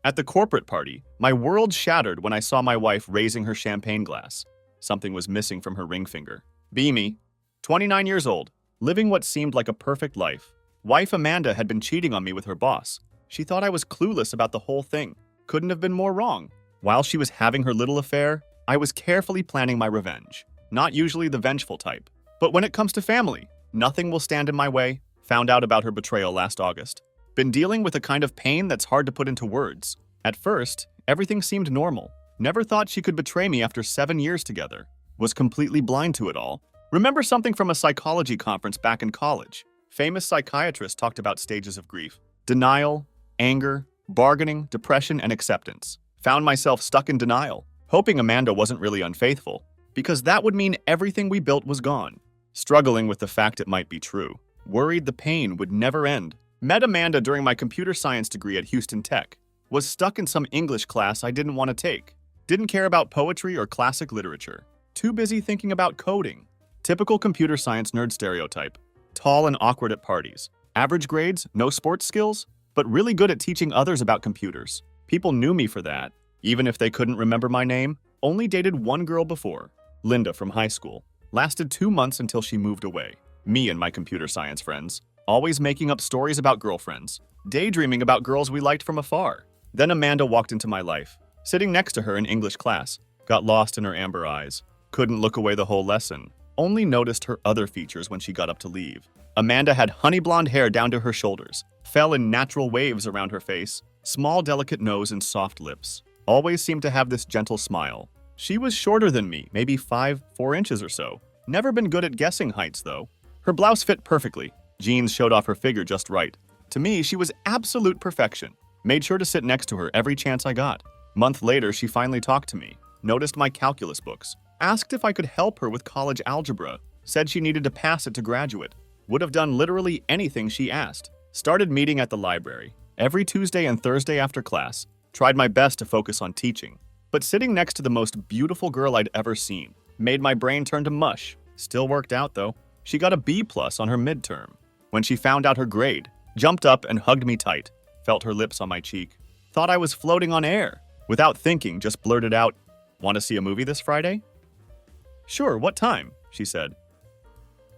At the corporate party, my world shattered when I saw my wife raising her champagne glass. Something was missing from her ring finger. Beamy, 29 years old, living what seemed like a perfect life. Wife Amanda had been cheating on me with her boss. She thought I was clueless about the whole thing. Couldn't have been more wrong. While she was having her little affair, I was carefully planning my revenge. Not usually the vengeful type. But when it comes to family, nothing will stand in my way. Found out about her betrayal last August. Been dealing with a kind of pain that's hard to put into words. At first, everything seemed normal. Never thought she could betray me after 7 years together. Was completely blind to it all. Remember something from a psychology conference back in college. Famous psychiatrists talked about stages of grief. Denial, anger, bargaining, depression, and acceptance. Found myself stuck in denial, hoping Amanda wasn't really unfaithful, because that would mean everything we built was gone. Struggling with the fact it might be true. Worried the pain would never end. Met Amanda during my computer science degree at Houston Tech. Was stuck in some English class I didn't want to take. Didn't care about poetry or classic literature. Too busy thinking about coding. Typical computer science nerd stereotype. Tall and awkward at parties. Average grades, no sports skills, but really good at teaching others about computers. People knew me for that, even if they couldn't remember my name. Only dated one girl before, Linda from high school. Lasted 2 months until she moved away. Me and my computer science friends. Always making up stories about girlfriends. Daydreaming about girls we liked from afar. Then Amanda walked into my life. Sitting next to her in English class. Got lost in her amber eyes. Couldn't look away the whole lesson. Only noticed her other features when she got up to leave. Amanda had honey blonde hair down to her shoulders. Fell in natural waves around her face. Small delicate nose and soft lips. Always seemed to have this gentle smile. She was shorter than me, maybe 4 inches or so. Never been good at guessing heights though. Her blouse fit perfectly. Jeans showed off her figure just right. To me, she was absolute perfection. Made sure to sit next to her every chance I got. Month later, she finally talked to me. Noticed my calculus books. Asked if I could help her with college algebra. Said she needed to pass it to graduate. Would have done literally anything she asked. Started meeting at the library. Every Tuesday and Thursday after class. Tried my best to focus on teaching. But sitting next to the most beautiful girl I'd ever seen. Made my brain turn to mush. Still worked out though. She got a B+ on her midterm. When she found out her grade, jumped up and hugged me tight. Felt her lips on my cheek. Thought I was floating on air. Without thinking, just blurted out, "Want to see a movie this Friday?" "Sure, what time?" she said.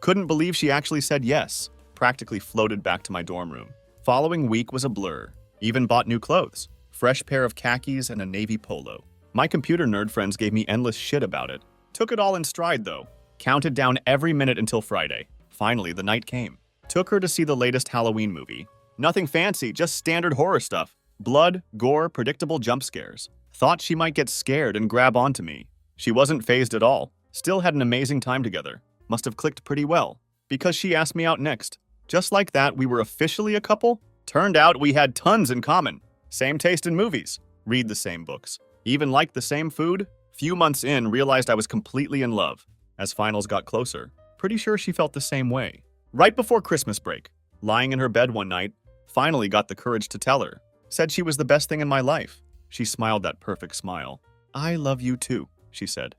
Couldn't believe she actually said yes. Practically floated back to my dorm room. Following week was a blur. Even bought new clothes. Fresh pair of khakis and a navy polo. My computer nerd friends gave me endless shit about it. Took it all in stride though. Counted down every minute until Friday. Finally, the night came. Took her to see the latest Halloween movie. Nothing fancy, just standard horror stuff. Blood, gore, predictable jump scares. Thought she might get scared and grab onto me. She wasn't fazed at all. Still had an amazing time together. Must have clicked pretty well. Because she asked me out next. Just like that, we were officially a couple. Turned out we had tons in common. Same taste in movies. Read the same books. Even liked the same food. Few months in, realized I was completely in love. As finals got closer, pretty sure she felt the same way. Right before Christmas break, lying in her bed one night, finally got the courage to tell her. Said she was the best thing in my life. She smiled that perfect smile. "I love you too," she said.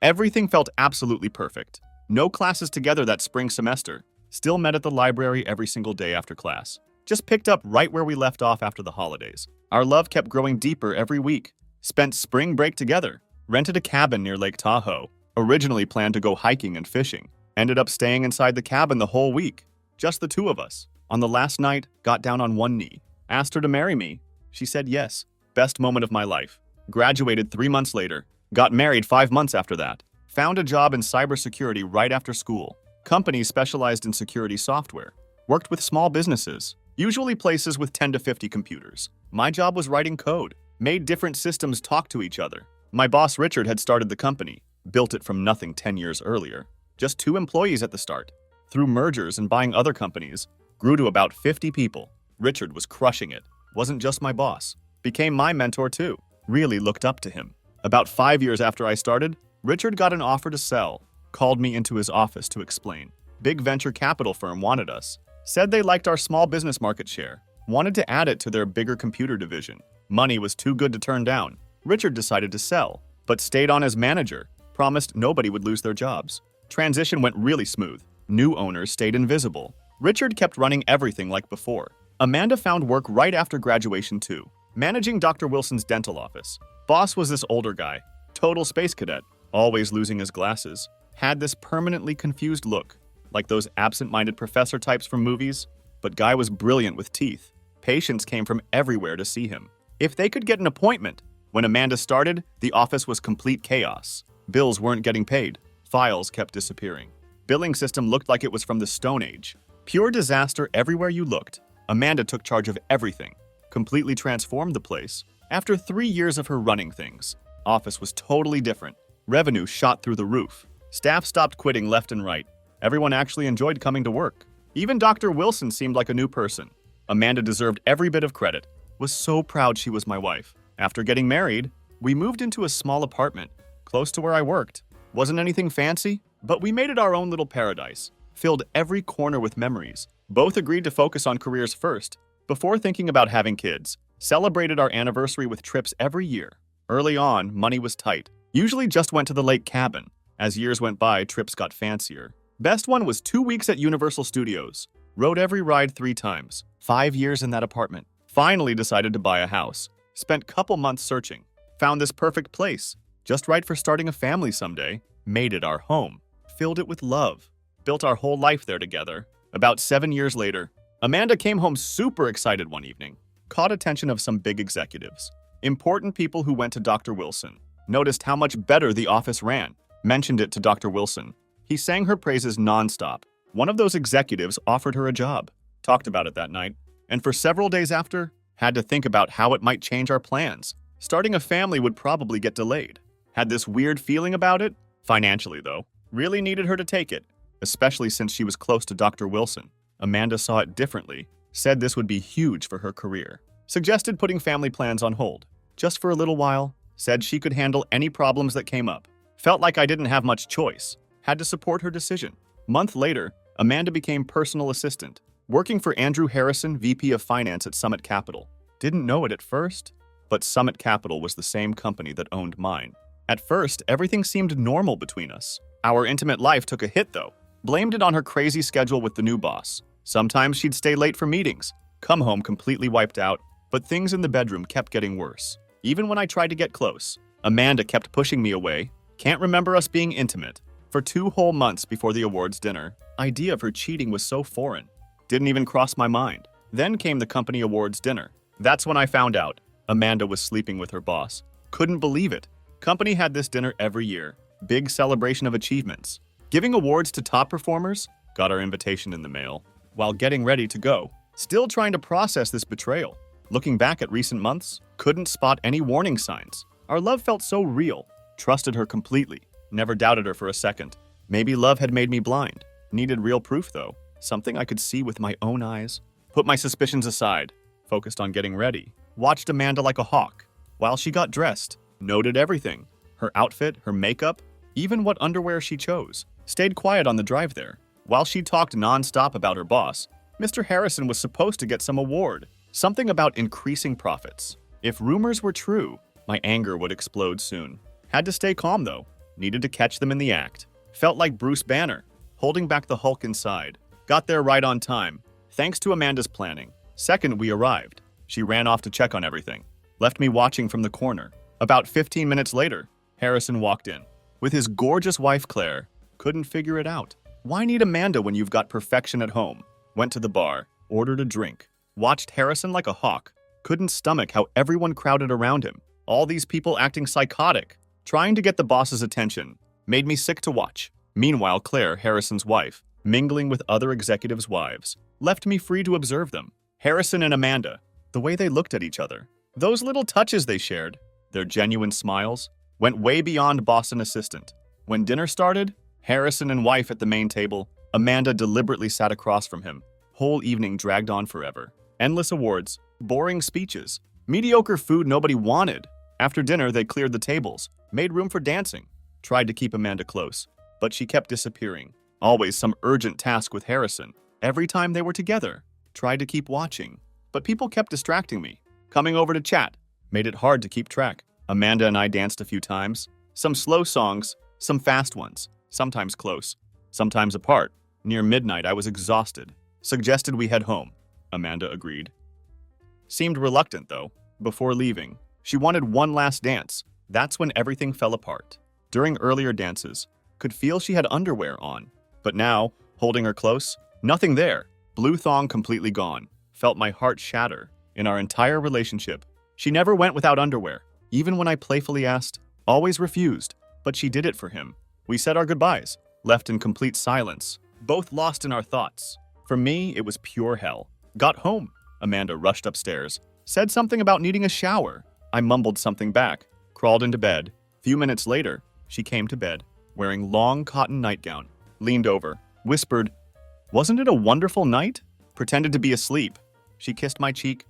Everything felt absolutely perfect. No classes together that spring semester. Still met at the library every single day after class. Just picked up right where we left off after the holidays. Our love kept growing deeper every week. Spent spring break together. Rented a cabin near Lake Tahoe. Originally planned to go hiking and fishing. Ended up staying inside the cabin the whole week. Just the two of us. On the last night, got down on one knee. Asked her to marry me. She said yes. Best moment of my life. Graduated 3 months later. Got married 5 months after that. Found a job in cybersecurity right after school. Company specialized in security software. Worked with small businesses. Usually places with 10 to 50 computers. My job was writing code. Made different systems talk to each other. My boss Richard had started the company. Built it from nothing 10 years earlier. Just 2 employees at the start. Through mergers and buying other companies, grew to about 50 people. Richard was crushing it. Wasn't just my boss. Became my mentor too. Really looked up to him. About 5 years after I started, Richard got an offer to sell. Called me into his office to explain. Big venture capital firm wanted us. Said they liked our small business market share. Wanted to add it to their bigger computer division. Money was too good to turn down. Richard decided to sell, but stayed on as manager. Promised nobody would lose their jobs. Transition went really smooth. New owners stayed invisible. Richard kept running everything like before. Amanda found work right after graduation too. Managing Dr. Wilson's dental office. Boss was this older guy, total space cadet, always losing his glasses, had this permanently confused look, like those absent-minded professor types from movies, but guy was brilliant with teeth. Patients came from everywhere to see him. If they could get an appointment. When Amanda started, the office was complete chaos. Bills weren't getting paid. Files kept disappearing. Billing system looked like it was from the Stone Age. Pure disaster everywhere you looked. Amanda took charge of everything, completely transformed the place. After 3 years of her running things, office was totally different. Revenue shot through the roof. Staff stopped quitting left and right. Everyone actually enjoyed coming to work. Even Dr. Wilson seemed like a new person. Amanda deserved every bit of credit. Was so proud she was my wife. After getting married, we moved into a small apartment, close to where I worked. Wasn't anything fancy, but we made it our own little paradise. Filled every corner with memories. Both agreed to focus on careers first, before thinking about having kids. Celebrated our anniversary with trips every year. Early on, money was tight. Usually just went to the lake cabin. As years went by, trips got fancier. Best one was 2 weeks at Universal Studios. Rode every ride 3 times. 5 years in that apartment. Finally decided to buy a house. Spent couple months searching. Found this perfect place. Just right for starting a family someday. Made it our home. Filled it with love. Built our whole life there together. About 7 years later, Amanda came home super excited one evening. Caught attention of some big executives. Important people who went to Dr. Wilson. Noticed how much better the office ran. Mentioned it to Dr. Wilson. He sang her praises nonstop. One of those executives offered her a job. Talked about it that night. And for several days after, had to think about how it might change our plans. Starting a family would probably get delayed. Had this weird feeling about it. Financially, though. Really needed her to take it. Especially since she was close to Dr. Wilson. Amanda saw it differently. Said this would be huge for her career. Suggested putting family plans on hold. Just for a little while. Said she could handle any problems that came up. Felt like I didn't have much choice. Had to support her decision. Month later, Amanda became personal assistant. Working for Andrew Harrison, VP of Finance at Summit Capital. Didn't know it at first, but Summit Capital was the same company that owned mine. At first, everything seemed normal between us. Our intimate life took a hit though. Blamed it on her crazy schedule with the new boss. Sometimes she'd stay late for meetings, come home completely wiped out, but things in the bedroom kept getting worse. Even when I tried to get close, Amanda kept pushing me away. Can't remember us being intimate. For 2 whole months before the awards dinner, idea of her cheating was so foreign. Didn't even cross my mind. Then came the company awards dinner. That's when I found out Amanda was sleeping with her boss. Couldn't believe it. Company had this dinner every year. Big celebration of achievements. Giving awards to top performers. Got our invitation in the mail. While getting ready to go. Still trying to process this betrayal. Looking back at recent months, couldn't spot any warning signs. Our love felt so real. Trusted her completely. Never doubted her for a second. Maybe love had made me blind. Needed real proof though. Something I could see with my own eyes. Put my suspicions aside. Focused on getting ready. Watched Amanda like a hawk. While she got dressed. Noted everything. Her outfit, her makeup, even what underwear she chose. Stayed quiet on the drive there. While she talked nonstop about her boss, Mr. Harrison was supposed to get some award. Something about increasing profits. If rumors were true, my anger would explode soon. Had to stay calm though. Needed to catch them in the act. Felt like Bruce Banner, holding back the Hulk inside. Got there right on time, thanks to Amanda's planning. Second we arrived, she ran off to check on everything. Left me watching from the corner. About 15 minutes later, Harrison walked in. With his gorgeous wife Claire, couldn't figure it out. Why need Amanda when you've got perfection at home? Went to the bar, ordered a drink. Watched Harrison like a hawk. Couldn't stomach how everyone crowded around him. All these people acting psychotic. Trying to get the boss's attention. Made me sick to watch. Meanwhile, Claire, Harrison's wife, mingling with other executives' wives, left me free to observe them. Harrison and Amanda, the way they looked at each other. Those little touches they shared, their genuine smiles, went way beyond boss and assistant. When dinner started, Harrison and wife at the main table, Amanda deliberately sat across from him. Whole evening dragged on forever. Endless awards, boring speeches, mediocre food nobody wanted. After dinner, they cleared the tables, made room for dancing. Tried to keep Amanda close, but she kept disappearing. Always some urgent task with Harrison. Every time they were together, tried to keep watching. But people kept distracting me. Coming over to chat, made it hard to keep track. Amanda and I danced a few times. Some slow songs, some fast ones, sometimes close, sometimes apart. Near midnight, I was exhausted. Suggested we head home. Amanda agreed. Seemed reluctant, though. before leaving. She wanted one last dance. That's when everything fell apart. During earlier dances, could feel she had underwear on. But now, holding her close, nothing there. Blue thong completely gone. Felt my heart shatter. In our entire relationship, she never went without underwear. Even when I playfully asked, always refused. But she did it for him. We said our goodbyes, left in complete silence, both lost in our thoughts. For me, it was pure hell. Got home. Amanda rushed upstairs, said something about needing a shower. I mumbled something back, crawled into bed. Few minutes later, she came to bed, wearing long cotton nightgown, leaned over, whispered, "Wasn't it a wonderful night?" Pretended to be asleep. She kissed my cheek,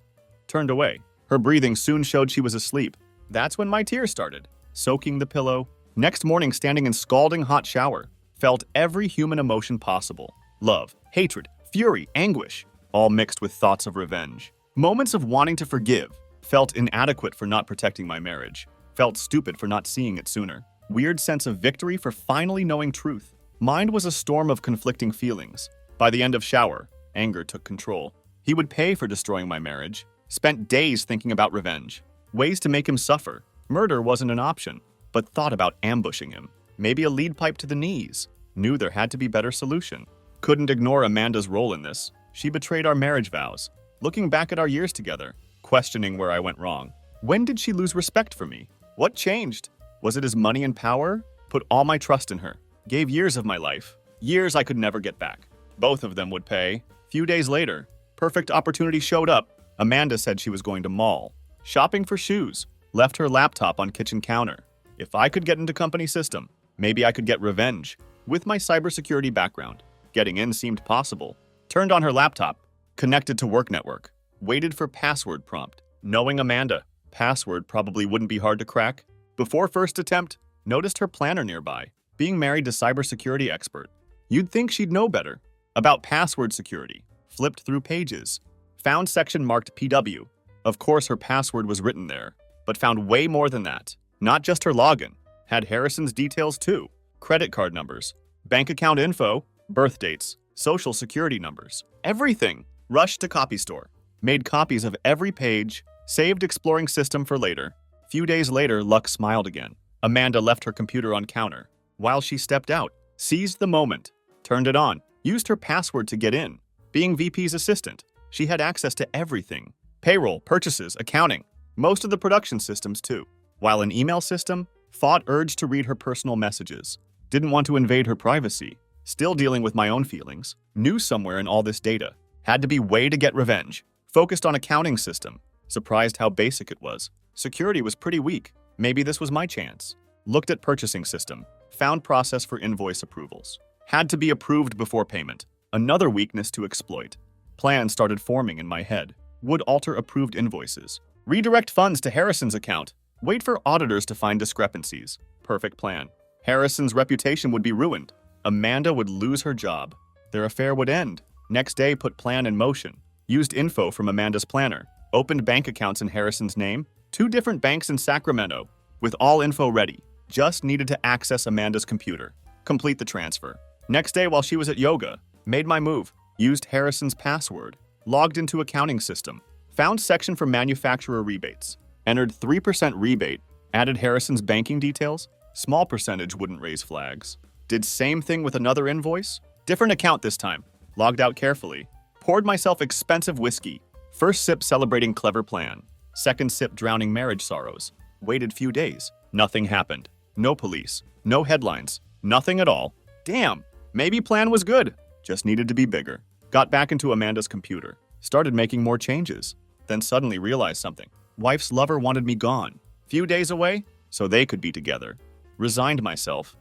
turned away. Her breathing soon showed she was asleep. That's when my tears started, soaking the pillow. Next morning, standing in scalding hot shower, felt every human emotion possible. Love, hatred, fury, anguish, all mixed with thoughts of revenge. Moments of wanting to forgive. Felt inadequate for not protecting my marriage. Felt stupid for not seeing it sooner. Weird sense of victory for finally knowing truth. Mind was a storm of conflicting feelings. By the end of shower, anger took control. He would pay for destroying my marriage. Spent days thinking about revenge. Ways to make him suffer. Murder wasn't an option, but thought about ambushing him. Maybe a lead pipe to the knees. Knew there had to be better solution. Couldn't ignore Amanda's role in this. She betrayed our marriage vows. Looking back at our years together, questioning where I went wrong. When did she lose respect for me? What changed? Was it his money and power? Put all my trust in her. Gave years of my life. Years I could never get back. Both of them would pay. Few days later, perfect opportunity showed up. Amanda said she was going to mall. Shopping for shoes. Left her laptop on kitchen counter. If I could get into company system, maybe I could get revenge. With my cybersecurity background, getting in seemed possible. Turned on her laptop. Connected to work network. Waited for password prompt. Knowing Amanda, password probably wouldn't be hard to crack. Before first attempt, noticed her planner nearby. Being married to cybersecurity expert. You'd think she'd know better. About password security. Flipped through pages. Found section marked PW. Of course her password was written there, but found way more than that. Not just her login. Had Harrison's details too. Credit card numbers. Bank account info. Birth dates. Social security numbers. Everything. Rushed to copy store. Made copies of every page. Saved exploring system for later. Few days later, luck smiled again. Amanda left her computer on counter. While she stepped out, seized the moment. Turned it on. Used her password to get in. Being VP's assistant, she had access to everything. Payroll, purchases, accounting. Most of the production systems too. While an email system, fought urge to read her personal messages. Didn't want to invade her privacy. Still dealing with my own feelings. Knew somewhere in all this data. Had to be way to get revenge. Focused on accounting system. Surprised how basic it was. Security was pretty weak. Maybe this was my chance. Looked at purchasing system. Found process for invoice approvals. Had to be approved before payment. Another weakness to exploit. Plans started forming in my head. Would alter approved invoices. Redirect funds to Harrison's account. Wait for auditors to find discrepancies. Perfect plan. Harrison's reputation would be ruined. Amanda would lose her job. Their affair would end. Next day, put plan in motion. Used info from Amanda's planner. Opened bank accounts in Harrison's name. 2 different banks in Sacramento. With all info ready. Just needed to access Amanda's computer. Complete the transfer. Next day, while she was at yoga, made my move. Used Harrison's password. Logged into accounting system. Found section for manufacturer rebates. Entered 3% rebate. Added Harrison's banking details. Small percentage wouldn't raise flags. Did same thing with another invoice. Different account this time. Logged out carefully. Poured myself expensive whiskey. First sip celebrating clever plan. Second sip drowning marriage sorrows. Waited few days. Nothing happened. No police. No headlines. Nothing at all. Damn, maybe plan was good. Just needed to be bigger. Got back into Amanda's computer. Started making more changes. Then suddenly realized something. Wife's lover wanted me gone. Few days away, so they could be together. Resigned myself.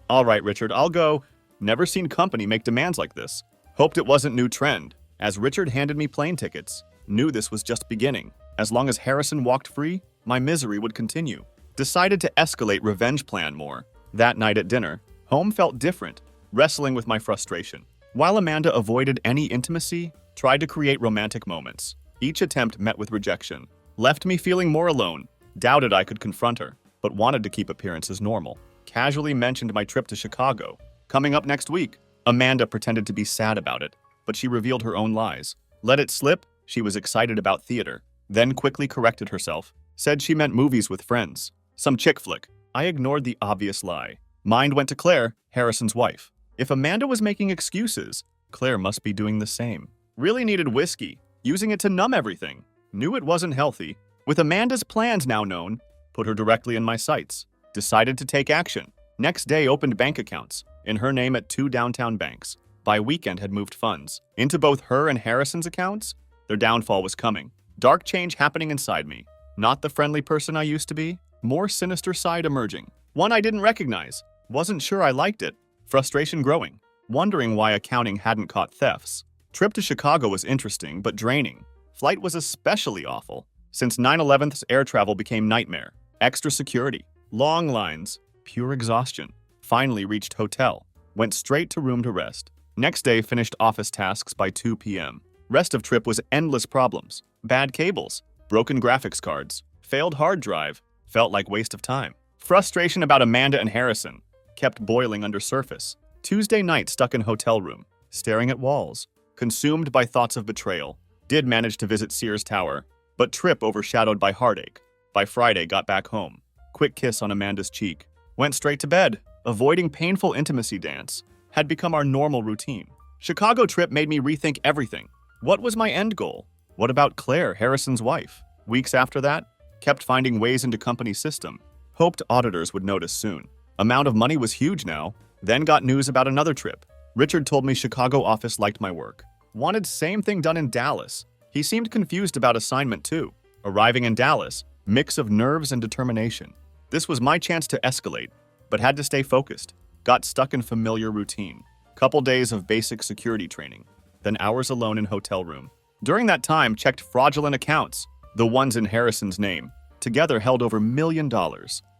All right, Richard, I'll go. Never seen company make demands like this. Hoped it wasn't new trend. As Richard handed me plane tickets, knew this was just beginning. As long as Harrison walked free, my misery would continue. Decided to escalate revenge plan more. That night at dinner, home felt different, wrestling with my frustration. While Amanda avoided any intimacy, tried to create romantic moments. Each attempt met with rejection. Left me feeling more alone. Doubted I could confront her, but wanted to keep appearances normal. Casually mentioned my trip to Chicago. Coming up next week. Amanda pretended to be sad about it, but she revealed her own lies. Let it slip, she was excited about theater. then quickly corrected herself, said she meant movies with friends. Some chick flick. I ignored the obvious lie. Mind went to Claire, Harrison's wife. If Amanda was making excuses, Claire must be doing the same. Really needed whiskey, using it to numb everything. Knew it wasn't healthy. With Amanda's plans now known, put her directly in my sights. Decided to take action. Next day opened bank accounts, in her name at 2 downtown banks. By weekend had moved funds. Into both her and Harrison's accounts? Their downfall was coming. Dark change happening inside me. Not the friendly person I used to be. More sinister side emerging. One I didn't recognize. Wasn't sure I liked it. Frustration growing. Wondering why accounting hadn't caught thefts. Trip to Chicago was interesting, but draining. Flight was especially awful. Since 9/11's air travel became nightmare. Extra security. Long lines. Pure exhaustion. Finally reached hotel. Went straight to room to rest. Next day finished office tasks by 2 p.m. Rest of trip was endless problems. Bad cables. Broken graphics cards. Failed hard drive. Felt like waste of time. Frustration about Amanda and Harrison. Kept boiling under surface. Tuesday night stuck in hotel room. Staring at walls. Consumed by thoughts of betrayal. Did manage to visit Sears Tower, but trip overshadowed by heartache. By Friday got back home. Quick kiss on Amanda's cheek. Went straight to bed. Avoiding painful intimacy dance had become our normal routine. Chicago trip made me rethink everything. What was my end goal? What about Claire, Harrison's wife? Weeks after that, kept finding ways into company system. Hoped auditors would notice soon. Amount of money was huge now. Then got news about another trip. Richard told me Chicago office liked my work. Wanted same thing done in Dallas. He seemed confused about assignment too. Arriving in Dallas, mix of nerves and determination. This was my chance to escalate, but had to stay focused. Got stuck in familiar routine. Couple days of basic security training. Then hours alone in hotel room. During that time, checked fraudulent accounts. The ones in Harrison's name. Together held over $1 million.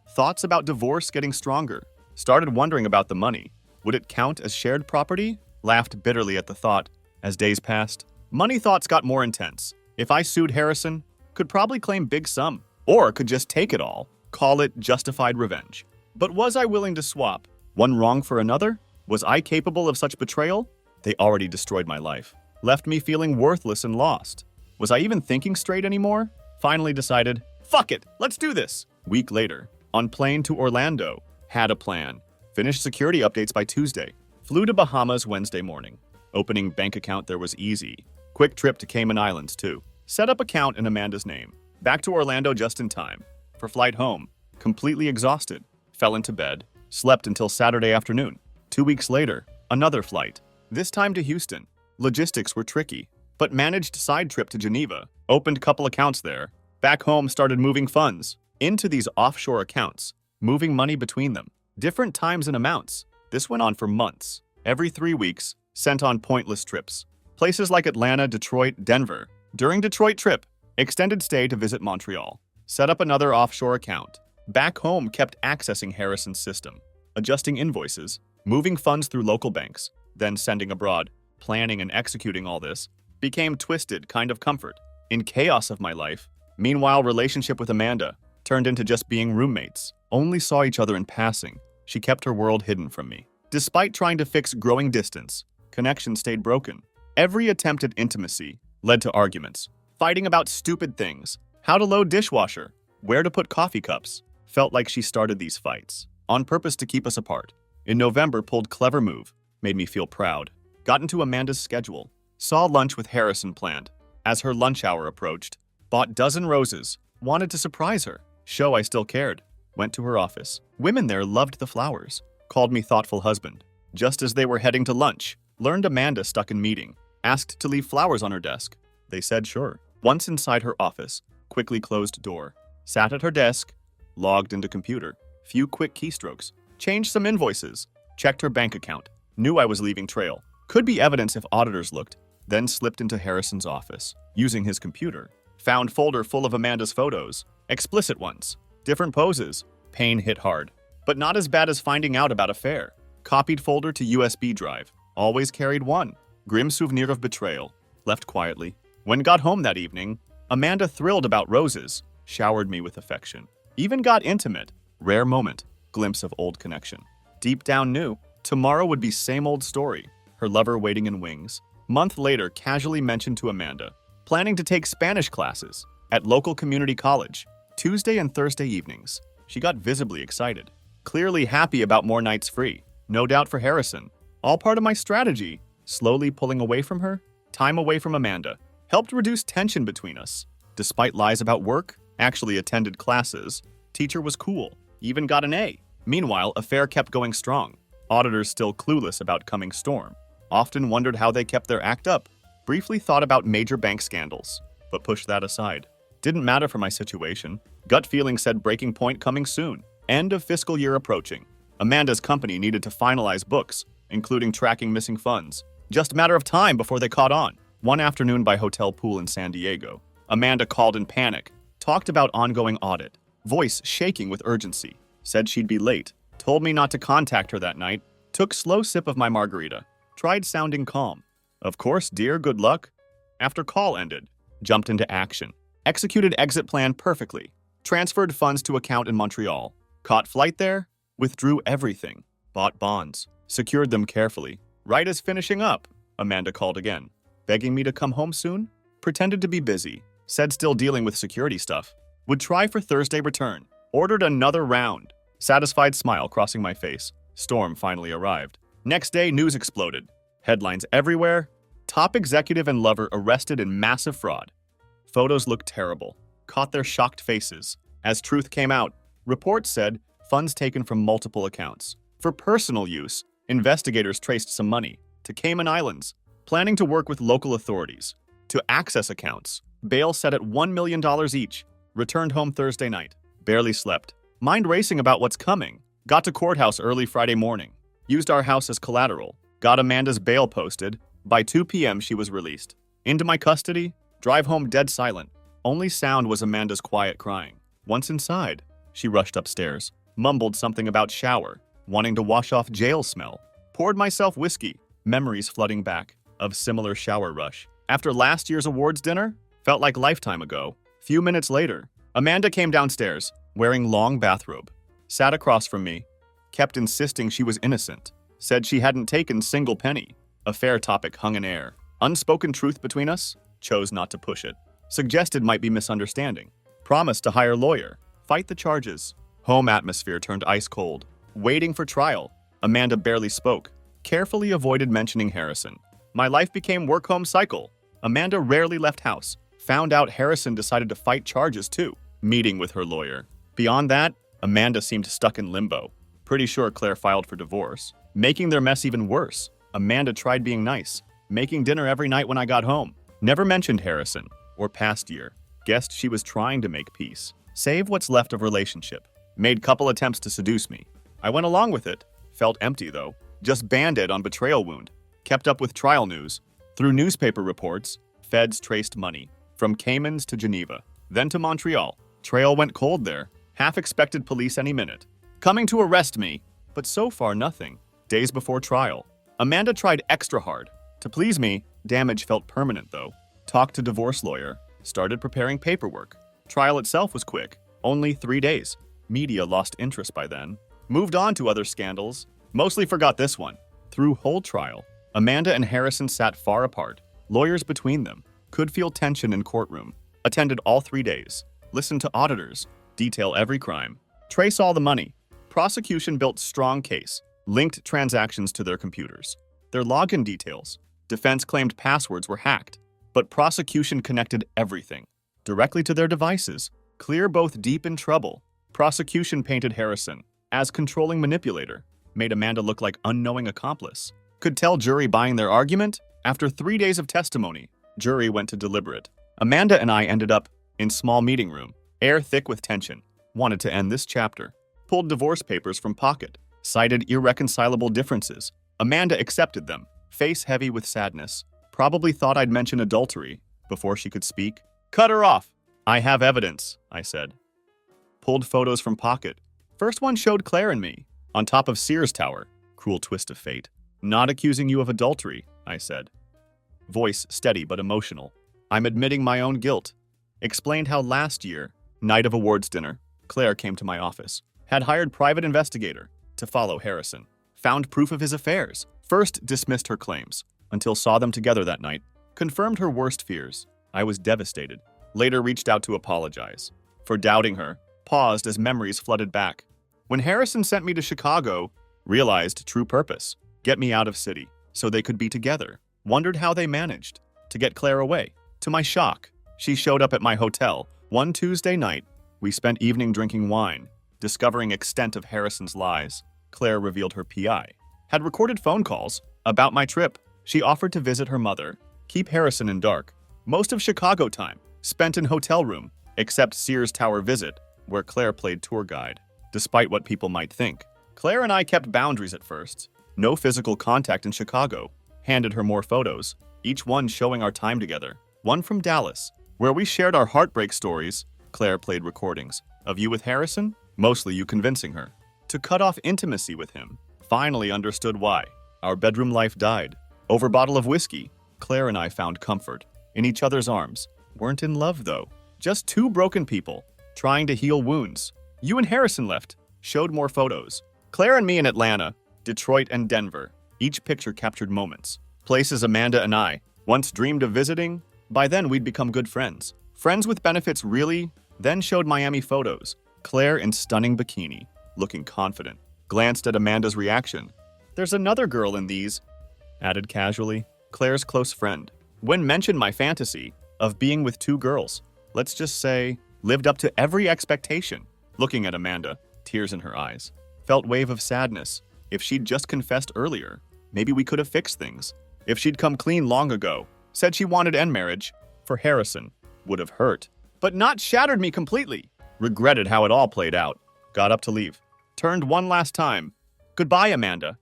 Thoughts about divorce getting stronger. Started wondering about the money. Would it count as shared property? Laughed bitterly at the thought. As days passed, money thoughts got more intense. If I sued Harrison, could probably claim big sum. Or could just take it all. Call it justified revenge. But was I willing to swap? One wrong for another? Was I capable of such betrayal? They already destroyed my life. Left me feeling worthless and lost. Was I even thinking straight anymore? Finally decided, fuck it, let's do this. Week later, on plane to Orlando. Had a plan. Finished security updates by Tuesday. Flew to Bahamas Wednesday morning. Opening bank account there was easy. Quick trip to Cayman Islands too. Set up account in Amanda's name. Back to Orlando just in time. For flight home. Completely exhausted. Fell into bed. Slept until Saturday afternoon. 2 weeks later, another flight. This time to Houston. Logistics were tricky, but managed side trip to Geneva. Opened couple accounts there. Back home started moving funds. Into these offshore accounts. Moving money between them. Different times and amounts. This went on for months. Every 3 weeks, sent on pointless trips. Places like Atlanta, Detroit, Denver. During Detroit trip, extended stay to visit Montreal. Set up another offshore account. Back home kept accessing Harrison's system. Adjusting invoices. Moving funds through local banks. Then sending abroad. Planning and executing all this. Became twisted kind of comfort. In chaos of my life. Meanwhile, relationship with Amanda turned into just being roommates. Only saw each other in passing. She kept her world hidden from me. Despite trying to fix growing distance, connection stayed broken. Every attempt at intimacy led to arguments. Fighting about stupid things. How to load dishwasher. Where to put coffee cups. Felt like she started these fights. On purpose to keep us apart. In November, pulled clever move. Made me feel proud. Got into Amanda's schedule. Saw lunch with Harrison planned. As her lunch hour approached, bought dozen roses. Wanted to surprise her. Show I still cared. Went to her office. Women there loved the flowers. Called me thoughtful husband. Just as they were heading to lunch, learned Amanda stuck in meeting. Asked to leave flowers on her desk. They said sure. Once inside her office, quickly closed door. Sat at her desk, logged into computer. Few quick keystrokes. Changed some invoices. Checked her bank account. Knew I was leaving trail. Could be evidence if auditors looked. Then slipped into Harrison's office. Using his computer. Found folder full of Amanda's photos. Explicit ones. Different poses. Pain hit hard. But not as bad as finding out about affair. Copied folder to USB drive. Always carried one. Grim souvenir of betrayal. Left quietly. When got home that evening, Amanda thrilled about roses. Showered me with affection. Even got intimate. Rare moment. Glimpse of old connection. Deep down knew. Tomorrow would be same old story. Her lover waiting in wings. Month later, casually mentioned to Amanda. Planning to take Spanish classes. at local community college, Tuesday and Thursday evenings. She got visibly excited, clearly happy about more nights free. No doubt for Harrison. All part of my strategy, slowly pulling away from her, time away from Amanda, helped reduce tension between us. Despite lies about work, actually attended classes, teacher was cool, even got an A. Meanwhile, affair kept going strong. Auditors still clueless about coming storm. Often wondered how they kept their act up. Briefly thought about major bank scandals, but pushed that aside. Didn't matter for my situation. Gut feeling said breaking point coming soon. End of fiscal year approaching. Amanda's company needed to finalize books, including tracking missing funds. Just a matter of time before they caught on. One afternoon by hotel pool in San Diego, Amanda called in panic, talked about ongoing audit, voice shaking with urgency, said she'd be late, told me not to contact her that night, took slow sip of my margarita, tried sounding calm. Of course, dear, good luck. After call ended, jumped into action, executed exit plan perfectly, transferred funds to account in Montreal, caught flight there, withdrew everything, bought bonds, secured them carefully. Right as finishing up, Amanda called again, begging me to come home soon, pretended to be busy, said still dealing with security stuff, would try for Thursday return, ordered another round, satisfied smile crossing my face. Storm finally arrived. Next day, news exploded. Headlines everywhere. Top executive and lover arrested in massive fraud. Photos looked terrible. Caught their shocked faces. As truth came out, reports said funds taken from multiple accounts. For personal use, investigators traced some money to Cayman Islands, planning to work with local authorities. To access accounts, bail set at $1 million each. Returned home Thursday night. Barely slept. Mind racing about what's coming. Got to courthouse early Friday morning. Used our house as collateral. Got Amanda's bail posted. By 2 p.m. she was released. Into my custody. Drive home dead silent. Only sound was Amanda's quiet crying. Once inside, she rushed upstairs. Mumbled something about shower. Wanting to wash off jail smell. Poured myself whiskey. Memories flooding back. Of similar shower rush. After last year's awards dinner, felt like lifetime ago. Few minutes later, Amanda came downstairs, wearing long bathrobe. Sat across from me. Kept insisting she was innocent. Said she hadn't taken single penny. Affair topic hung in air. Unspoken truth between us? Chose not to push it. Suggested might be misunderstanding. Promised to hire lawyer. Fight the charges. Home atmosphere turned ice cold. Waiting for trial. Amanda barely spoke. Carefully avoided mentioning Harrison. My life became work-home cycle. Amanda rarely left house. Found out Harrison decided to fight charges too. Meeting with her lawyer. Beyond that, Amanda seemed stuck in limbo. Pretty sure Claire filed for divorce. Making their mess even worse. Amanda tried being nice. Making dinner every night when I got home. Never mentioned Harrison or past year. Guessed she was trying to make peace. Save what's left of relationship. Made couple attempts to seduce me. I went along with it. Felt empty though. Just Band-Aid on betrayal wound. Kept up with trial news. Through newspaper reports, feds traced money. From Caymans to Geneva, then to Montreal. Trail went cold there. Half expected police any minute. Coming to arrest me, but so far nothing. Days before trial. Amanda tried extra hard. To please me, damage felt permanent though. Talked to divorce lawyer. Started preparing paperwork. Trial itself was quick. Only 3 days. Media lost interest by then. Moved on to other scandals. Mostly forgot this one. Through whole trial, Amanda and Harrison sat far apart. Lawyers between them. Could feel tension in courtroom. Attended all 3 days. Listened to auditors. Detail every crime. Trace all the money. Prosecution built strong case. Linked transactions to their computers. Their login details. Defense claimed passwords were hacked. But prosecution connected everything. Directly to their devices. Clear both deep in trouble. Prosecution painted Harrison as controlling manipulator. Made Amanda look like unknowing accomplice. Could tell jury buying their argument? After 3 days of testimony, jury went to deliberate. Amanda and I ended up in small meeting room. Air thick with tension. Wanted to end this chapter. Pulled divorce papers from pocket. Cited irreconcilable differences. Amanda accepted them. Face heavy with sadness. Probably thought I'd mention adultery before she could speak. Cut her off. I have evidence, I said. Pulled photos from pocket. First one showed Claire and me. On top of Sears Tower. Cruel twist of fate. Not accusing you of adultery, I said. Voice steady but emotional. I'm admitting my own guilt. Explained how last year, night of awards dinner, Claire came to my office. Had hired private investigator to follow Harrison. Found proof of his affairs. First dismissed her claims, until saw them together that night. Confirmed her worst fears. I was devastated. later reached out to apologize. For doubting her, paused as memories flooded back. When Harrison sent me to Chicago, realized true purpose, get me out of city, so they could be together. Wondered how they managed to get Claire away. To my shock, she showed up at my hotel one Tuesday night. We spent evening drinking wine, discovering extent of Harrison's lies. Claire revealed her PI had recorded phone calls about my trip. She offered to visit her mother, keep Harrison in dark. Most of Chicago time spent in hotel room, except Sears Tower visit, where Claire played tour guide. Despite what people might think, Claire and I kept boundaries at first. No physical contact in Chicago. Handed her more photos, each one showing our time together. One from Dallas, where we shared our heartbreak stories. Claire played recordings of you with Harrison, mostly you convincing her to cut off intimacy with him. Finally understood why. Our bedroom life died. Over a bottle of whiskey, Claire and I found comfort in each other's arms. Weren't in love though. Just two broken people trying to heal wounds. You and Harrison left, showed more photos. Claire and me in Atlanta, Detroit and Denver. Each picture captured moments. Places Amanda and I once dreamed of visiting. By then we'd become good friends. Friends with benefits really. Then showed Miami photos. Claire in stunning bikini, looking confident. Glanced at Amanda's reaction. There's another girl in these, added casually. Claire's close friend. When mentioned my fantasy of being with two girls, let's just say, lived up to every expectation. Looking at Amanda, tears in her eyes. Felt wave of sadness. If she'd just confessed earlier, maybe we could have fixed things. If she'd come clean long ago, said she wanted end marriage, for Harrison, would have hurt. But not shattered me completely. Regretted how it all played out. Got up to leave. Turned one last time. Goodbye, Amanda.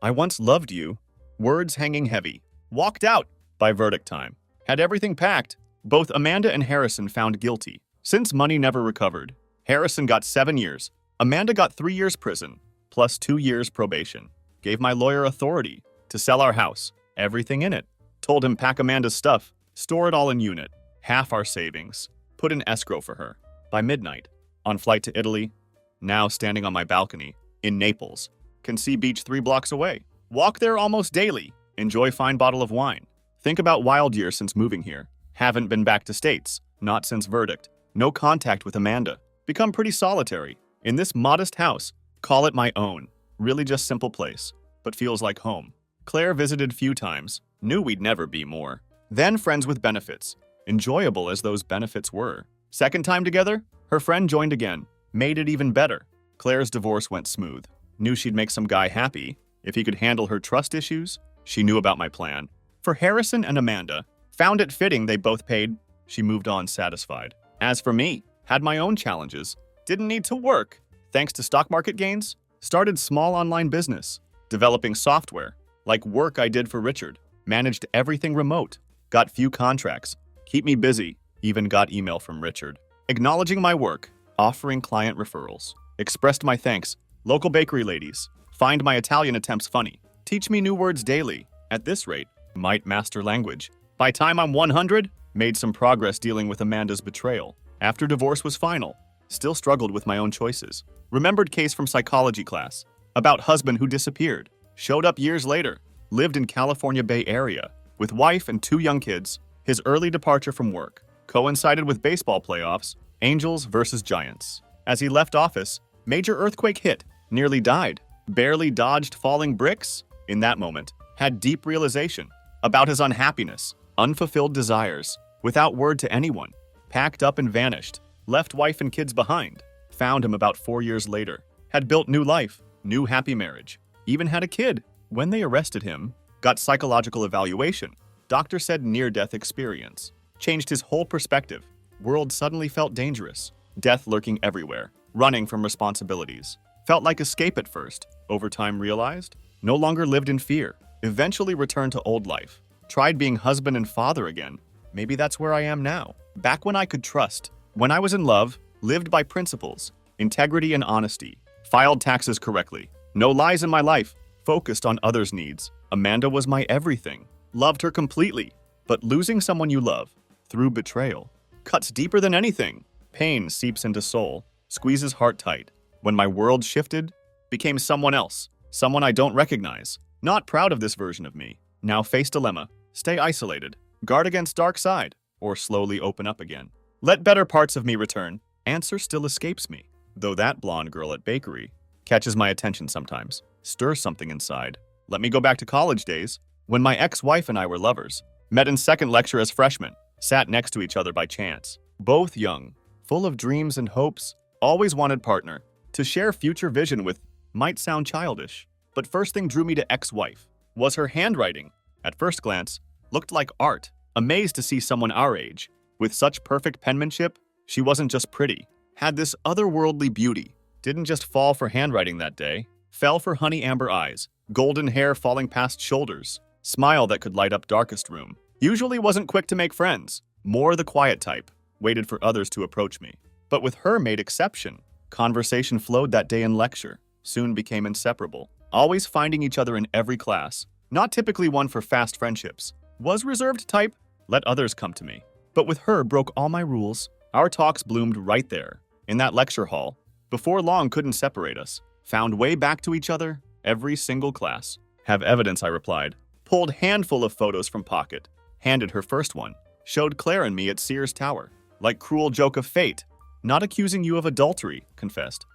I once loved you. Words hanging heavy. Walked out by verdict time. Had everything packed. Both Amanda and Harrison found guilty. Since money never recovered. Harrison got 7 years. Amanda got 3 years prison, plus 2 years probation. Gave my lawyer authority to sell our house, everything in it. Told him pack Amanda's stuff, store it all in unit, half our savings, put in escrow for her. By midnight, on flight to Italy, now standing on my balcony, in Naples, can see beach 3 blocks away. Walk there almost daily, enjoy fine bottle of wine. Think about wild years since moving here. Haven't been back to States, not since verdict. No contact with Amanda. Become pretty solitary. In this modest house, call it my own. Really just simple place, but feels like home. Claire visited few times, knew we'd never be more. Then friends with benefits, enjoyable as those benefits were. Second time together, her friend joined again, made it even better. Claire's divorce went smooth. Knew she'd make some guy happy if he could handle her trust issues. She knew about my plan. For Harrison and Amanda, found it fitting they both paid. She moved on satisfied. As for me, had my own challenges. Didn't need to work. Thanks to stock market gains, started small online business, developing software, like work I did for Richard. Managed everything remote. Got few contracts. Keep me busy. Even got email from Richard. Acknowledging my work, offering client referrals. Expressed my thanks. Local bakery ladies. Find my Italian attempts funny. Teach me new words daily. At this rate, might master language. By time I'm 100, made some progress dealing with Amanda's betrayal. After divorce was final, still struggled with my own choices. Remembered case from psychology class about husband who disappeared. Showed up years later. Lived in California Bay Area with wife and 2 young kids. His early departure from work coincided with baseball playoffs, Angels versus Giants. As he left office, major earthquake hit, nearly died. Barely dodged falling bricks. In that moment, had deep realization about his unhappiness, unfulfilled desires, without word to anyone. Packed up and vanished, left wife and kids behind. Found him about 4 years later. Had built new life, new happy marriage. Even had a kid. When they arrested him, got psychological evaluation. Doctor said near-death experience. Changed his whole perspective. World suddenly felt dangerous. Death lurking everywhere. Running from responsibilities. Felt like escape at first. Over time realized. No longer lived in fear. Eventually returned to old life. Tried being husband and father again. Maybe that's where I am now. Back when I could trust. When I was in love, lived by principles, integrity and honesty. Filed taxes correctly. No lies in my life. Focused on others' needs. Amanda was my everything. Loved her completely. But losing someone you love, through betrayal, cuts deeper than anything. Pain seeps into soul, squeezes heart tight. When my world shifted, became someone else. Someone I don't recognize. Not proud of this version of me. Now face dilemma. Stay isolated. Guard against dark side. Or slowly open up again. Let better parts of me return. Answer still escapes me, though that blonde girl at bakery catches my attention sometimes, stirs something inside. Let me go back to college days, when my ex-wife and I were lovers, met in second lecture as freshmen, sat next to each other by chance. Both young, full of dreams and hopes, always wanted partner, to share future vision with. Might sound childish, but first thing drew me to ex-wife was her handwriting. At first glance, looked like art. Amazed to see someone our age with such perfect penmanship. She wasn't just pretty, had this otherworldly beauty. Didn't just fall for handwriting that day, fell for honey amber eyes, golden hair falling past shoulders, smile that could light up darkest room. Usually wasn't quick to make friends, more the quiet type, waited for others to approach me. But with her made exception. Conversation flowed that day in lecture, soon became inseparable, always finding each other in every class. Not typically one for fast friendships. Was reserved type, let others come to me. But with her broke all my rules. Our talks bloomed right there, in that lecture hall. Before long couldn't separate us. Found way back to each other, every single class. Have evidence, I replied. Pulled handful of photos from pocket. Handed her first one. Showed Claire and me at Sears Tower. Like cruel joke of fate. Not accusing you of adultery, confessed.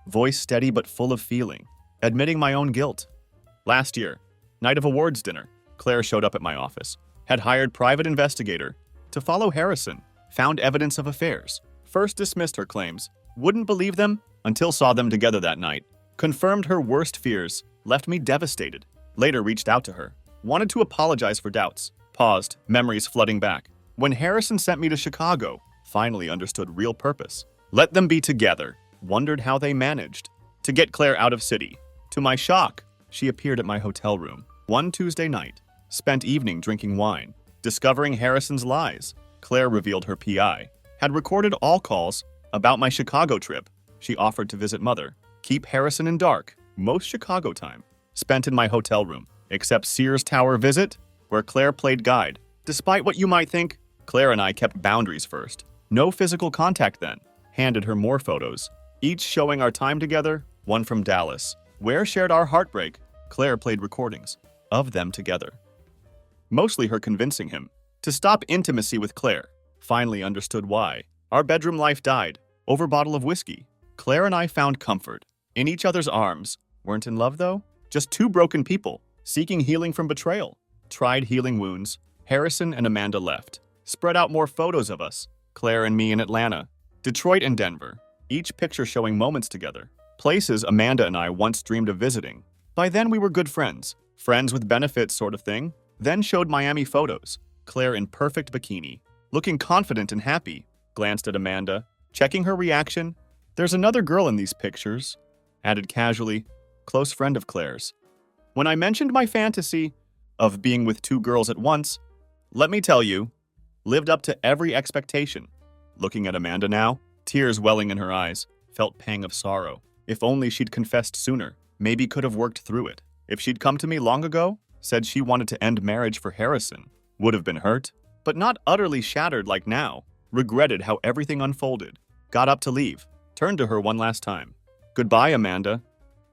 Voice steady but full of feeling. Admitting my own guilt. Last year, night of awards dinner, Claire showed up at my office. Had hired private investigator to follow Harrison. Found evidence of affairs. First dismissed her claims. Wouldn't believe them until saw them together that night. Confirmed her worst fears. Left me devastated. Later reached out to her. Wanted to apologize for doubts. Paused, memories flooding back. When Harrison sent me to Chicago, finally understood real purpose. Let them be together. Wondered how they managed to get Claire out of city. To my shock, she appeared at my hotel room. One Tuesday night. Spent evening drinking wine. Discovering Harrison's lies. Claire revealed her PI. Had recorded all calls about my Chicago trip. She offered to visit mother. Keep Harrison in dark. Most Chicago time. Spent in my hotel room. Except Sears Tower visit, where Claire played guide. Despite what you might think, Claire and I kept boundaries first. No physical contact then. Handed her more photos. Each showing our time together. One from Dallas, where shared our heartbreak. Claire played recordings of them together. Mostly her convincing him to stop intimacy with Claire. Finally understood why. Our bedroom life died over bottle of whiskey. Claire and I found comfort in each other's arms. Weren't in love though? Just two broken people seeking healing from betrayal. Tried healing wounds. Harrison and Amanda left. Spread out more photos of us. Claire and me in Atlanta, Detroit and Denver. Each picture showing moments together. Places Amanda and I once dreamed of visiting. By then we were good friends. Friends with benefits sort of thing. Then showed Miami photos. Claire in perfect bikini, looking confident and happy. Glanced at Amanda, checking her reaction. There's another girl in these pictures. Added casually, close friend of Claire's. When I mentioned my fantasy of being with two girls at once, let me tell you, lived up to every expectation. Looking at Amanda now, tears welling in her eyes, felt pang of sorrow. If only she'd confessed sooner, maybe could have worked through it. If she'd come to me long ago, said she wanted to end marriage for Harrison, would have been hurt, but not utterly shattered like now. Regretted how everything unfolded. Got up to leave. Turned to her one last time. Goodbye, Amanda.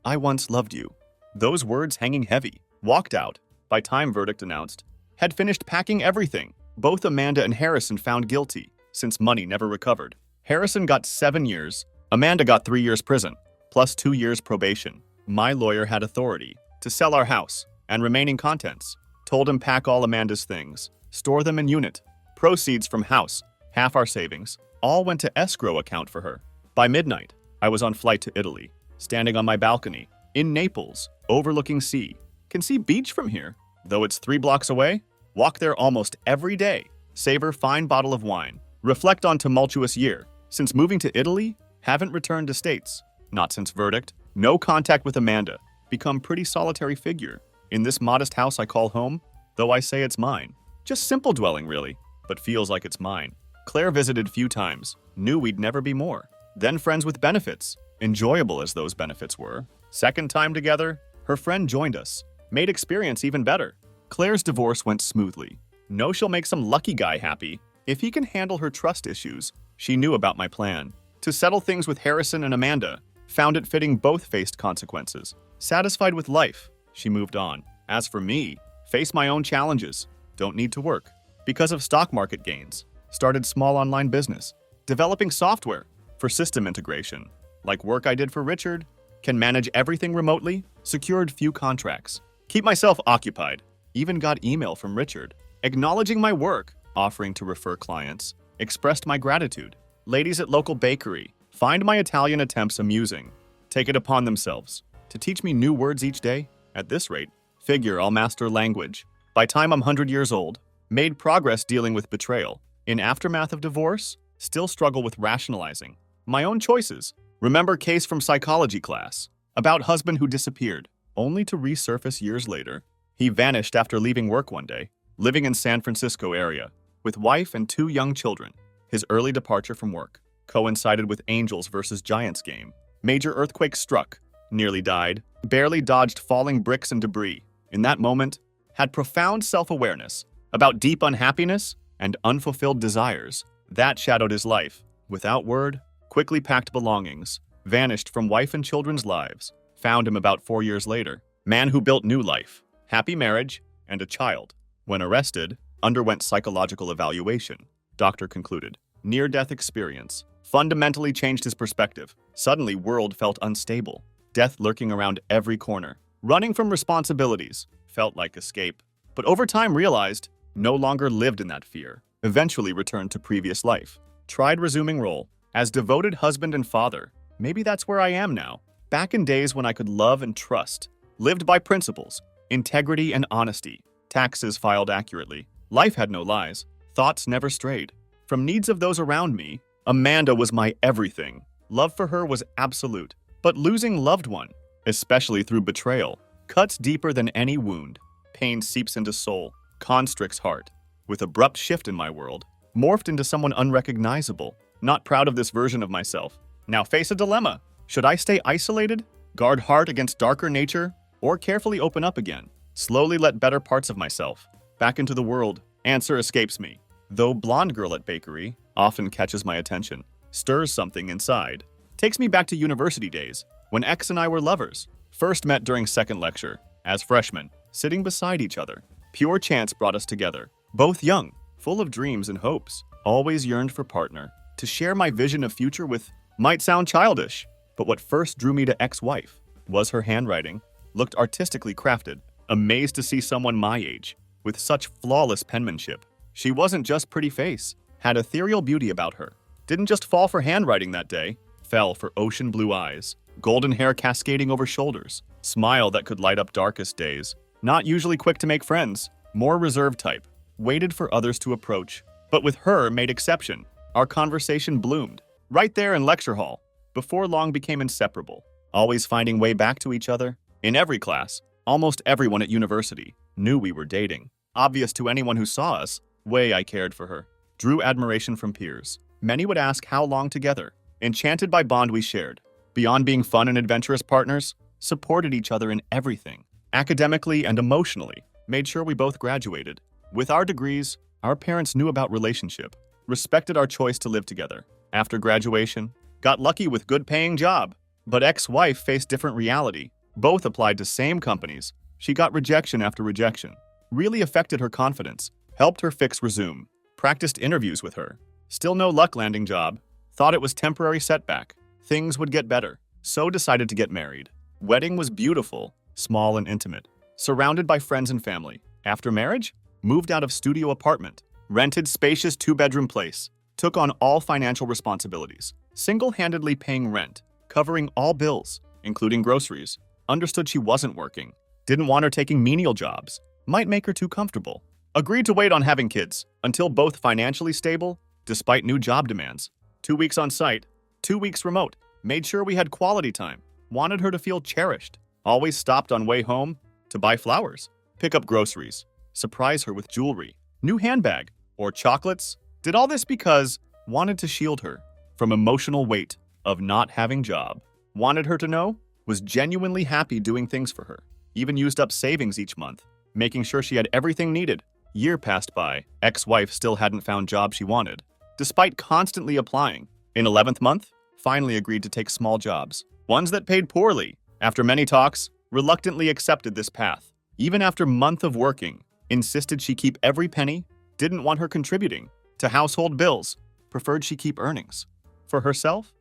I once loved you. Those words hanging heavy. Walked out. By time verdict announced. Had finished packing everything. Both Amanda and Harrison found guilty, since money never recovered. Harrison got 7 years. Amanda got 3 years prison, plus 2 years probation. My lawyer had authority to sell our house and remaining contents. Told him pack all Amanda's things, store them in unit. Proceeds from house, half our savings, all went to escrow account for her. By midnight, I was on flight to Italy, standing on my balcony, in Naples, overlooking sea. Can see beach from here, though it's 3 blocks away. Walk there almost every day, savor fine bottle of wine, reflect on tumultuous year. Since moving to Italy, haven't returned to States. Not since verdict, no contact with Amanda. Become pretty solitary figure. In this modest house I call home, though I say it's mine. Just simple dwelling really, but feels like it's mine. Claire visited few times, knew we'd never be more. Then friends with benefits, enjoyable as those benefits were. Second time together, her friend joined us, made experience even better. Claire's divorce went smoothly. Know she'll make some lucky guy happy if he can handle her trust issues. She knew about my plan to settle things with Harrison and Amanda. Found it fitting both faced consequences. Satisfied with life, she moved on. As for me, face my own challenges. Don't need to work because of stock market gains. started small online business, developing software for system integration. Like work I did for Richard, can manage everything remotely, secured few contracts, keep myself occupied, even got email from Richard, acknowledging my work, offering to refer clients, expressed my gratitude. Ladies at local bakery find my Italian attempts amusing, take it upon themselves to teach me new words each day. At this rate, figure I'll master language. By time I'm 100 years old, made progress dealing with betrayal. In aftermath of divorce, still struggle with rationalizing my own choices. Remember case from psychology class about husband who disappeared, only to resurface years later. He vanished after leaving work one day, living in San Francisco area, with wife and 2 young children. His early departure from work coincided with Angels versus Giants game. Major earthquake struck, nearly died, barely dodged falling bricks and debris. In that moment, had profound self-awareness about deep unhappiness and unfulfilled desires. That shadowed his life. Without word, quickly packed belongings, vanished from wife and children's lives. Found him about 4 years later. Man who built new life, happy marriage, and a child. When arrested, underwent psychological evaluation. Doctor concluded, near-death experience fundamentally changed his perspective. Suddenly, world felt unstable. Death lurking around every corner. Running from responsibilities felt like escape. But over time realized, no longer lived in that fear. Eventually returned to previous life. Tried resuming role as devoted husband and father. Maybe that's where I am now. Back in days when I could love and trust. Lived by principles, integrity and honesty. Taxes filed accurately. Life had no lies. Thoughts never strayed. From needs of those around me, Amanda was my everything. Love for her was absolute. But losing loved one, especially through betrayal, cuts deeper than any wound. Pain seeps into soul, constricts heart. With abrupt shift in my world, morphed into someone unrecognizable. Not proud of this version of myself. Now face a dilemma. Should I stay isolated, guard heart against darker nature, or carefully open up again? Slowly let better parts of myself back into the world. Answer escapes me. Though blonde girl at bakery often catches my attention, stirs something inside. Takes me back to university days, when X and I were lovers. First met during second lecture, as freshmen, sitting beside each other. Pure chance brought us together. Both young, full of dreams and hopes. Always yearned for partner. To share my vision of future with might sound childish, but what first drew me to ex-wife was her handwriting. Looked artistically crafted. Amazed to see someone my age, with such flawless penmanship. She wasn't just pretty face, had ethereal beauty about her. Didn't just fall for handwriting that day, fell for ocean blue eyes, golden hair cascading over shoulders, smile that could light up darkest days. Not usually quick to make friends, more reserved type, waited for others to approach, but with her made exception. Our conversation bloomed, right there in lecture hall, before long became inseparable, always finding way back to each other. In every class, almost everyone at university knew we were dating. Obvious to anyone who saw us, way I cared for her. Drew admiration from peers. Many would ask how long together. Enchanted by bond we shared. Beyond being fun and adventurous partners, supported each other in everything. Academically and emotionally, made sure we both graduated. With our degrees, our parents knew about relationship, respected our choice to live together. After graduation, got lucky with good paying job. But ex-wife faced different reality. Both applied to same companies. She got rejection after rejection. Really affected her confidence. Helped her fix resume. Practiced interviews with her. Still no luck landing job. Thought it was temporary setback. Things would get better. So decided to get married. Wedding was beautiful, small and intimate. Surrounded by friends and family. After marriage, moved out of studio apartment. Rented spacious 2-bedroom place. Took on all financial responsibilities. Single-handedly paying rent. Covering all bills, including groceries. Understood she wasn't working. Didn't want her taking menial jobs. Might make her too comfortable. Agreed to wait on having kids until both financially stable, despite new job demands. 2 weeks on site, 2 weeks remote. Made sure we had quality time. Wanted her to feel cherished. Always stopped on way home to buy flowers, pick up groceries, surprise her with jewelry, new handbag, or chocolates. Did all this because wanted to shield her from emotional weight of not having job. Wanted her to know was genuinely happy doing things for her. Even used up savings each month, making sure she had everything needed. Year passed by. Ex-wife still hadn't found job she wanted, despite constantly applying. In 11th month, finally agreed to take small jobs, ones that paid poorly. After many talks, reluctantly accepted this path. Even after month of working, insisted she keep every penny, didn't want her contributing. to household bills, preferred she keep earnings. For herself,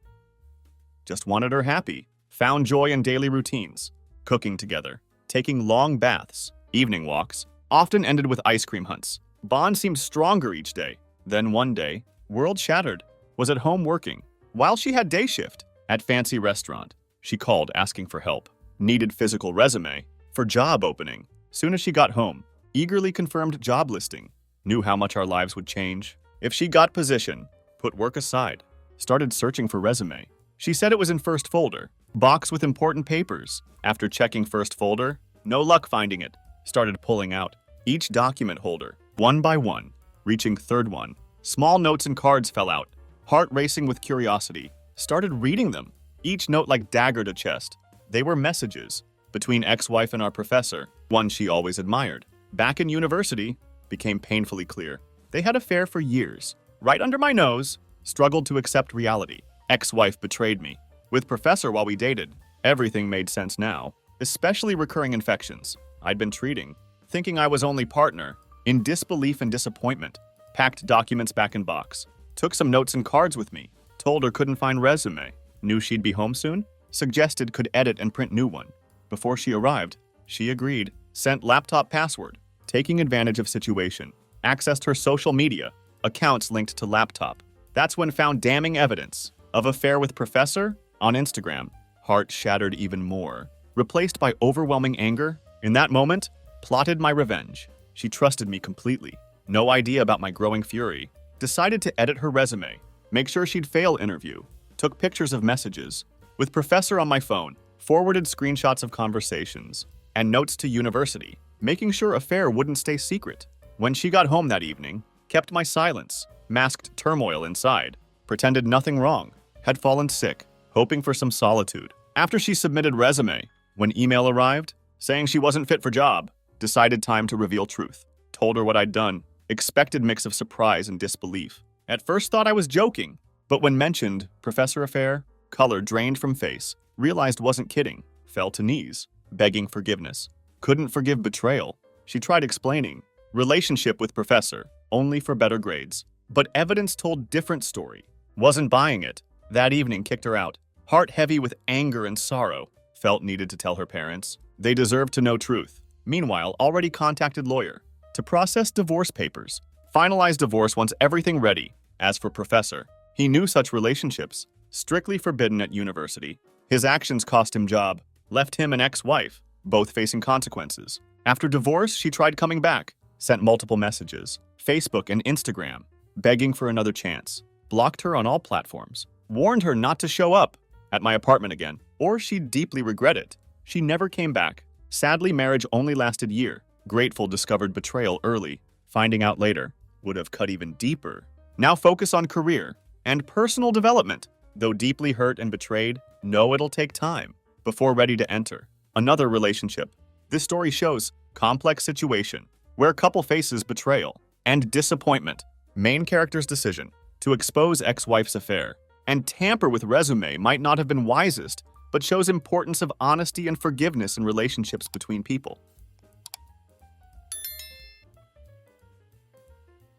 just wanted her happy, found joy in daily routines, cooking together, taking long baths, evening walks, often ended with ice cream hunts. Bond seemed stronger each day. Then one day, world shattered, was at home working, while she had day shift at fancy restaurant. She called asking for help, needed physical resume for job opening. Soon as she got home, eagerly confirmed job listing, knew how much our lives would change. If she got position, put work aside, started searching for resume. She said it was in first folder, box with important papers. After checking first folder, no luck finding it, started pulling out each document holder, one by one, reaching third one. Small notes and cards fell out, heart racing with curiosity, started reading them, each note like dagger to chest. They were messages between ex-wife and our professor, one she always admired. Back in university, became painfully clear. They had affair for years. Right under my nose, struggled to accept reality. Ex-wife betrayed me. With professor while we dated, everything made sense now, especially recurring infections I'd been treating, thinking I was only partner, in disbelief and disappointment. Packed documents back in box, took some notes and cards with me, told her couldn't find resume, knew she'd be home soon, suggested could edit and print new one. Before she arrived, she agreed, sent laptop password, taking advantage of situation, accessed her social media, accounts linked to laptop. That's when found damning evidence of affair with professor on Instagram. Heart shattered even more, replaced by overwhelming anger. In that moment, plotted my revenge. She trusted me completely, no idea about my growing fury. Decided to edit her resume, make sure she'd fail interview, took pictures of messages. With professor on my phone, forwarded screenshots of conversations and notes to university, making sure affair wouldn't stay secret. When she got home that evening, kept my silence, masked turmoil inside, pretended nothing wrong, had fallen sick, hoping for some solitude. After she submitted resume, when email arrived, saying she wasn't fit for job, decided time to reveal truth. Told her what I'd done, expected mix of surprise and disbelief. At first thought I was joking, but when mentioned professor affair, color drained from face, realized wasn't kidding, fell to knees, begging forgiveness. Couldn't forgive betrayal. She tried explaining, relationship with professor, only for better grades. But evidence told different story. Wasn't buying it. That evening kicked her out. Heart heavy with anger and sorrow. Felt needed to tell her parents. They deserved to know truth. Meanwhile, already contacted lawyer to process divorce papers. Finalize divorce once everything ready. As for professor, he knew such relationships, strictly forbidden at university. His actions cost him job, left him an ex-wife, both facing consequences. After divorce, she tried coming back, sent multiple messages, Facebook and Instagram, begging for another chance, blocked her on all platforms, warned her not to show up at my apartment again, or she'd deeply regret it. She never came back. Sadly, marriage only lasted a year. Grateful discovered betrayal early. Finding out later would have cut even deeper. Now focus on career and personal development. Though deeply hurt and betrayed, know it'll take time before ready to enter another relationship. This story shows complex situation where couple faces betrayal and disappointment. Main character's decision to expose ex-wife's affair and tamper with resume might not have been wisest, but shows importance of honesty and forgiveness in relationships between people.